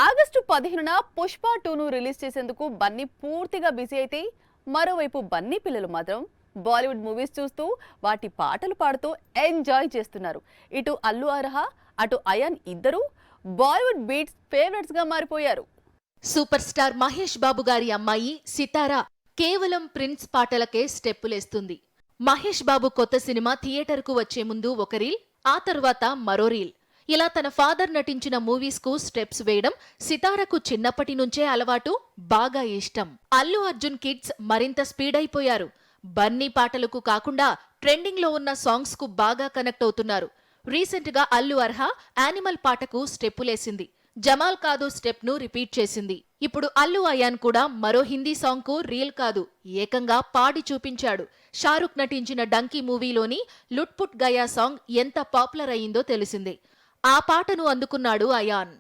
August 15న Pushpa 2ను release చేసేందుకు బన్నీ పూర్తిగా busy అయితే మరోవైపు బన్నీ పిల్లలు మాత్రం బాలీవుడ్ మూవీస్ చూస్తూ వాటి పాటలు పాడుతూ ఎంజాయ్ చేస్తున్నారు. ఇటు అల్లు అర్హ అటు అయాన్ ఇద్దరు బాలీవుడ్ బీట్స్ ఫేవరెట్స్ గా మారిపోయారు. సూపర్ స్టార్ మహేష్ బాబు గారి అమ్మాయి సితారా కేవలం ప్రిన్స్ పాటలకే స్టెప్పులేస్తుంది. మహేష్ బాబు కొత్త సినిమా థియేటర్కు వచ్చే ముందు ఒక రీల్, ఆ తర్వాత మరో రీల్, ఇలా తన ఫాదర్ నటించిన మూవీస్ కు స్టెప్స్ వేయడం సితారకు చిన్నప్పటి నుంచే అలవాటు, బాగా ఇష్టం. అల్లు అర్జున్ కిడ్స్ మరింత స్పీడ్ అయిపోయారు. బన్నీ పాటలకు కాకుండా ట్రెండింగ్ లో ఉన్న సాంగ్స్ కు బాగా కనెక్ట్ అవుతున్నారు. రీసెంట్ గా అల్లు అర్హ యానిమల్ పాటకు స్టెప్పులేసింది. జమాల్ కాదు స్టెప్ ను రిపీట్ చేసింది. ఇప్పుడు అల్లు అయాన్ కూడా మరో హిందీ సాంగ్ కు రీల్ కాదు, ఏకంగా పాడి చూపించాడు. షారుఖ్ నటించిన డంకీ మూవీలోని లుట్ పుట్ గయా సాంగ్ ఎంత పాపులర్ అయిందో తెలిసిందే. ఆ పాటను అందుకున్నాడు అయాన్.